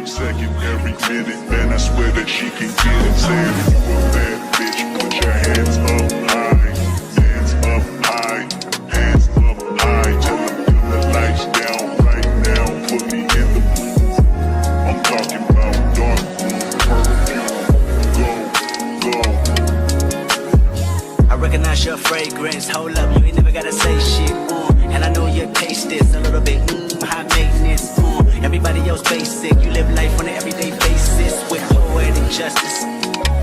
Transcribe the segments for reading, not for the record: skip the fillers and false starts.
every second, every minute. Man, I swear that she can get it. Saying if you a bad bitch, put your hands up high. Hands up high. Hands up high. Tell them dim the lights down right now. Put me in the mood. I'm talking about dark room perfume. Go, go. I recognize your fragrance. Hold up, you ain't never gotta say shit. And I know your taste is a little bit high maintenance. Everybody else basic. You live life on an everyday basis with poetic justice.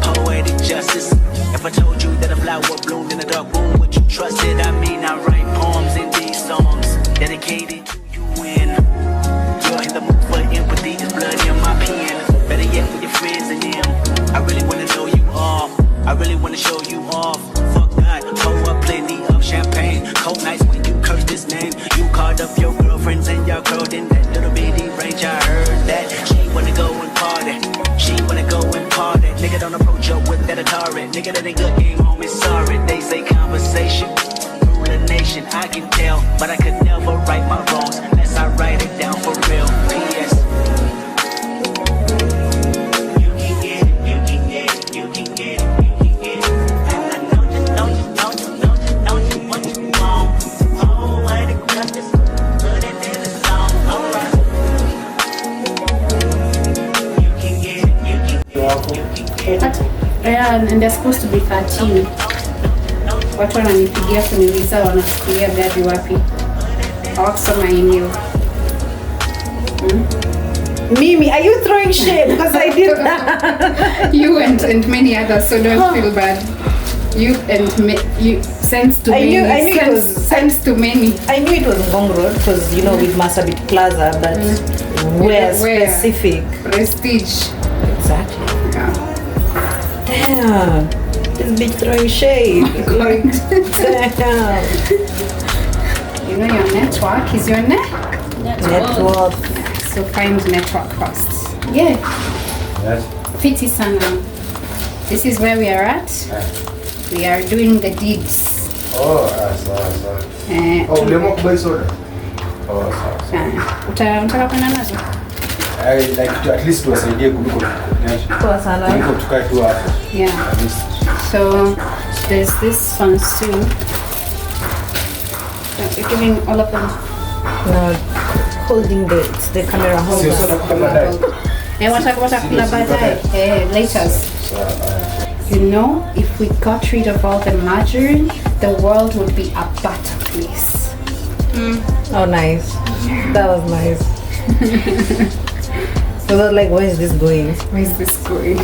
Poetic justice. If I told you that a flower bloomed in a dark room, would you trust it? I mean, I write poems in these songs dedicated to you. When you're in the mood for empathy, there's blood in my pen. Better yet, with your friends and them. I really wanna know you all. I really wanna show you off. Fuck that, pour up plenty of champagne. Cold nights when you curse this name. You called up your girlfriends and y'all curled in that little bitty range. I heard that she wanna go and party. She wanna go and party. Nigga, don't approach her with that Atari. Nigga, that ain't good game, homie, sorry. They say conversation rule a nation. I can tell, but I could never right my wrongs unless I write it down for real. P.S. You can get it, you can get it, you can get it, you can get it. And I know you what you want. Oh, I got this. Put it in the song, alright. You can get it, you can get it. Yeah, and they're supposed to be 13. Watu wananipigia kuniuliza wanafikiria gari wapi. Hawakusoma email. Mimi, are you throwing shade? Because I did that. You and many others, so don't feel bad. You and you sense to many. I knew it was sense to many. I knew it was Ngong Road because you know with Marsabit Plaza, but where specific Prestige. exactly. Yeah. Damn, this bitch throwing shade. Damn. You know your network is your Network. So find network first. Yeah. Yes. Fiti sana. This is where we are at. We are doing the deeds. Oh, sawa. Oh, uliamua kubali soda? Oh, sawa. Unataka kwenda nazo? I like to at least tuwasaidie kuliko Poa sana. kuliko tukae tu hapo. Yeah. At least. So there's this one too. You're giving all of them. No, holding the camera Sio holder. soda kwa baadaye. Watakula baadaye. Later. Sawa. You know, if we got rid of all the margarine, the world would be a better place. Oh, nice. That was nice. So that's like, where is this going? Where is this going?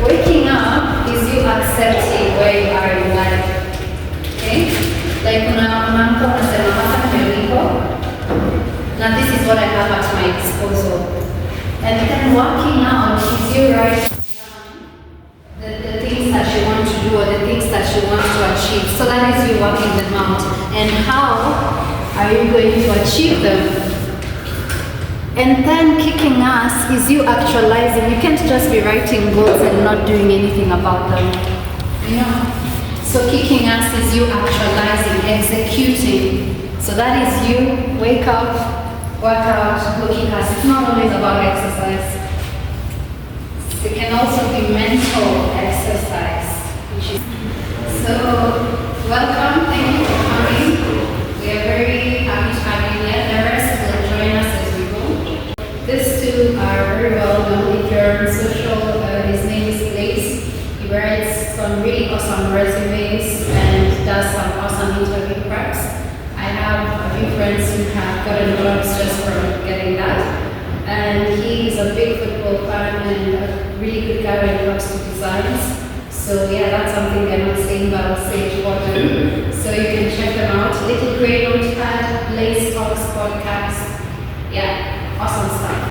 Waking up is you accepting where you are in life. Okay? Like unaamka unasema hapa nilipo. Now this is what I have at my disposal. And then working out is you writing down the things that you want to do or the things that you want to achieve. So that is you working them out. And how are you going to achieve them? And then kicking ass is you actualizing. You can't just be writing goals and not doing anything about them. You know? So kicking ass is you actualizing, executing. So that is you wake up, work out, go kick ass. It's not always about exercise. It can also be mental exercise. So welcome, thank you for coming. We are very happy to have you here. The rest will join us as we go. These two are very well known. If you're on social, his name is Blaze. He writes some really awesome resumes and does some awesome interview preps. I have a few friends who have gotten jobs just from getting that. And he is a big football fan and a really good guy when it comes to designs. So yeah, that's something they're not saying, but I'll say it for them. So you can check them out. Little Grey Notepad, Blaze Talks Podcast. Yeah, awesome stuff.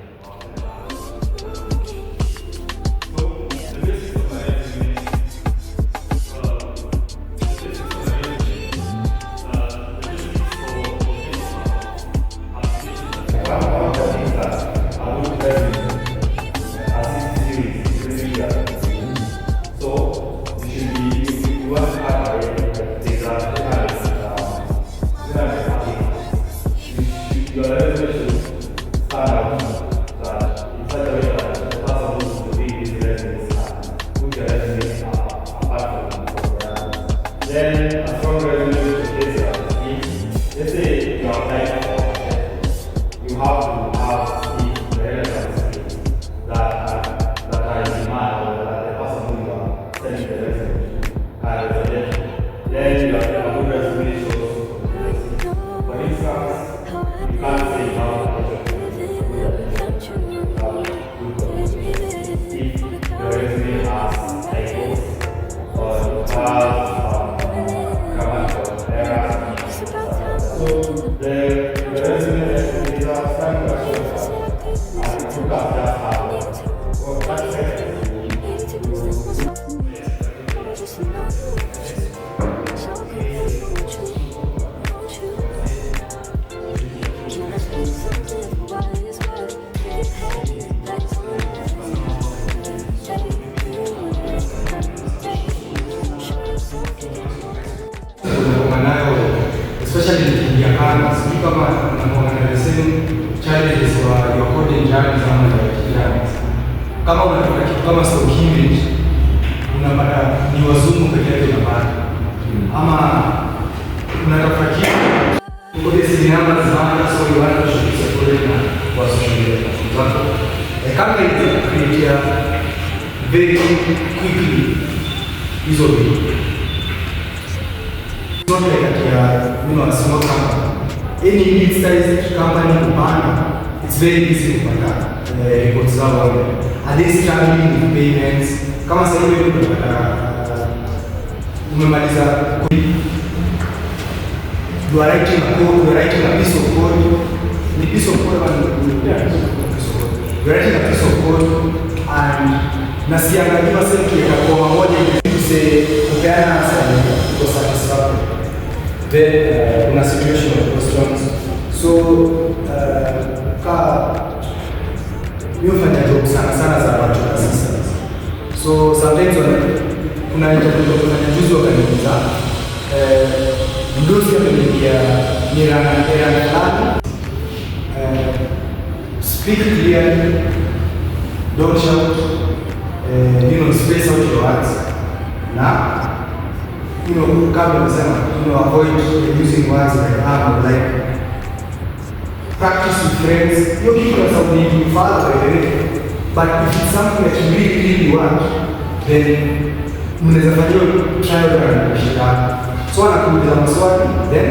kama unaona the same challenges wa your coding journeys ama journeys. Kama unataka kitu kama stock image, unapata ni wazungu pekee yake unapata. Ama unatafuta kitu kode si namba za so you want to separate na kwa social media. Kama ile create very quickly hizo vitu. Not like a small company. Any mid-sized company kupanda, it's very easy kupanda reports zao wale. Are they struggling with payments? Kama sasa hivi unapata umemaliza you are writing a code, you are writing a piece of code. Ni piece of code you are writing a piece of code and nasiangalia sasa kwa moja say ukiana sana kwa satisfaction. Then kuna situation of questions. So fanya job sana za watu assistants. So sometimes kuna juzi wakaniuliza mdozi ameniambia nirana fulani, speak clearly, don't shout, space out your words. Now, come avoid using words like practice with friends. You people are something you follow, but if it's something that you really want, then mnaweza fanya trial and error. So anakuuliza maswali, then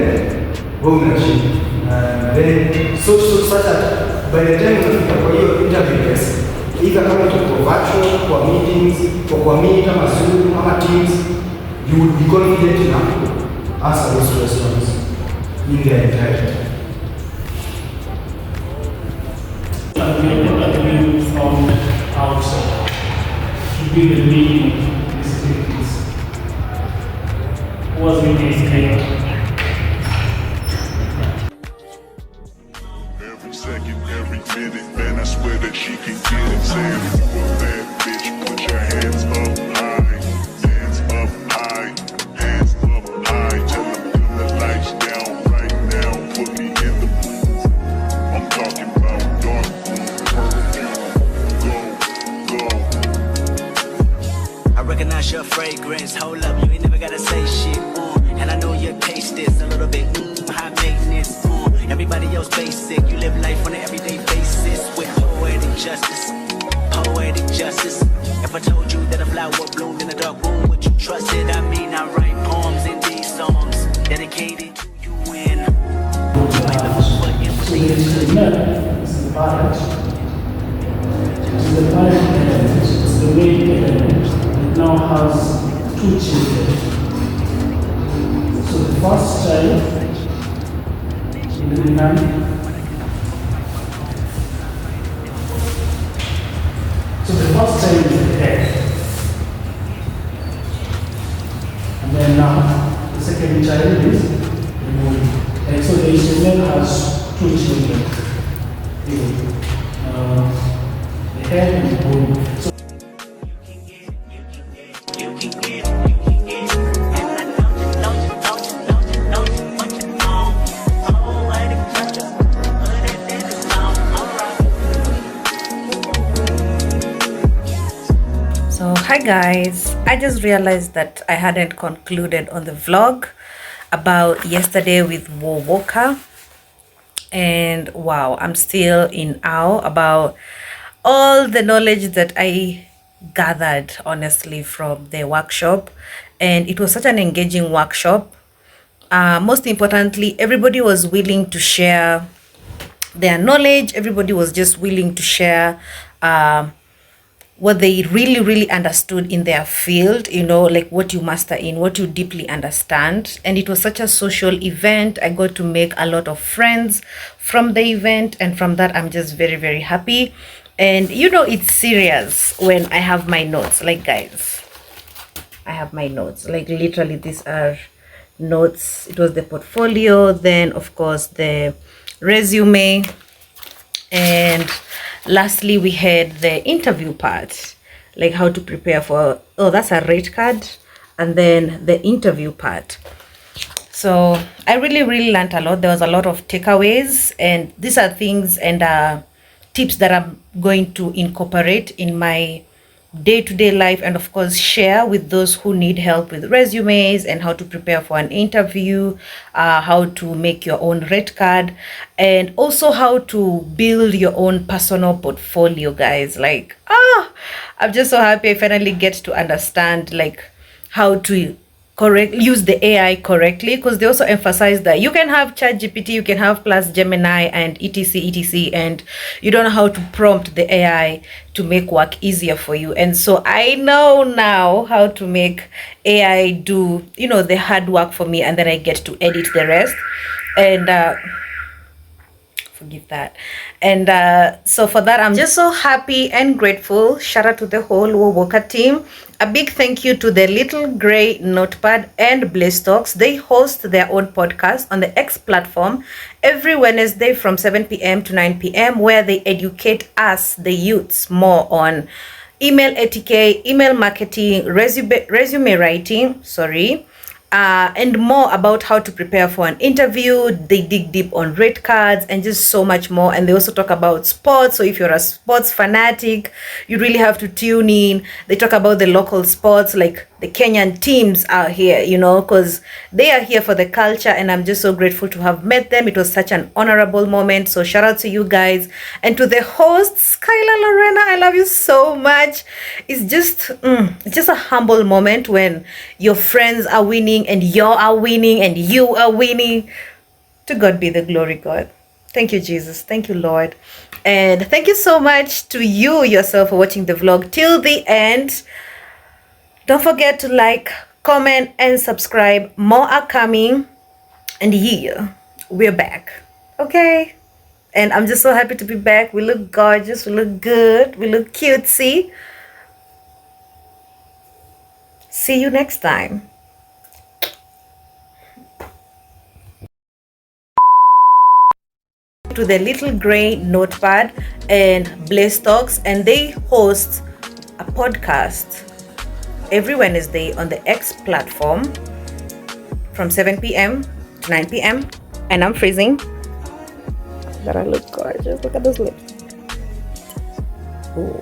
wewe unashinda. Then so that by the time unafika kwa hiyo interview test, either kama tuko virtual, kwa meetings, kwa meet kama Zoom, ama Teams, you would be confident enough to answer those questions in their entirety. From outside to be the meaning of these activities was in this case. Every second, every minute, man, I swear that she can get it. Saying you a bad bitch, put your hands up high, hands up high, hands up high. Tell them turn the lights down right now, put me in the mood. I'm talking about dark room perfume. Go. I recognize your fragrance. Hold up, you ain't never gotta say shit. And I know your taste is a little bit high maintenance. Everybody else basic. You live life on an everyday basis with poetic justice. Poetic justice. If I told you that a flower bloomed in a dark room, would you trust it? I mean, I write poems in these songs dedicated to you and So it's the net, it's the parent, it's the parent element, it's the main element. It now has two children. So the first child in the man, so the first child is the head. And then now the second child is the body. And so the instrument has two children, the head and the body. So So hi guys, I just realized that I hadn't concluded on the vlog about yesterday with WUWOGKA, and wow, I'm still in awe about all the knowledge that I gathered honestly from the workshop. And it was such an engaging workshop. Most importantly, everybody was willing to share their knowledge. Everybody was just willing to share what they really understood in their field, like what you master in, what you deeply understand. And it was such a social event. I got to make a lot of friends from the event, and from that I'm just very happy. And it's serious when I have my notes. Like guys, I have my notes, like literally these are notes. It was the portfolio, then of course the resume, and lastly we had the interview part, like how to prepare for, that's a rate card, and then the interview part. So I really learned a lot. There was a lot of takeaways, and these are things and tips that I'm going to incorporate in my day-to-day life, and of course share with those who need help with resumes and how to prepare for an interview, how to make your own rate card, and also how to build your own personal portfolio, guys. Like, I'm just so happy I finally get to understand like how to use the AI correctly, because they also emphasize that you can have ChatGPT, you can have plus Gemini and etc, and you don't know how to prompt the AI to make work easier for you. And so I know now how to make AI do, you know, the hard work for me, and then I get to edit the rest. And forgive that. And so for that, I'm just so happy and grateful. Shout out to the whole WUWOGKA team. A big thank you to the Little Grey Notepad and Blaze Talks. They host their own podcast on the X platform every Wednesday from 7 p.m. to 9 p.m. where they educate us, the youths, more on email etiquette, email marketing, resume writing, and more about how to prepare for an interview. They dig deep on rate cards and just so much more. And they also talk about sports. So if you're a sports fanatic, you really have to tune in. They talk about the local sports, like the Kenyan teams are here, you know, because they are here for the culture. And I'm just so grateful to have met them. It was such an honorable moment. So shout out to you guys. And to the hosts, Kyla, Lorena, I love you so much. It's just a humble moment when your friends are winning and you are winning and you are winning. To God be the glory, God. Thank you, Jesus. Thank you, Lord. And thank you so much to you yourself for watching the vlog till the end. Don't forget to like, comment, and subscribe. More are coming. And yeah, we're back. Okay? And I'm just so happy to be back. We look gorgeous. We look good. We look cutesy. See you next time. To the Little Grey Notepad and Blaze Talks, and they host a podcast every Wednesday on the X platform from 7 p.m. to 9 p.m. And I'm freezing, but I look gorgeous. Look at those lips. Ooh.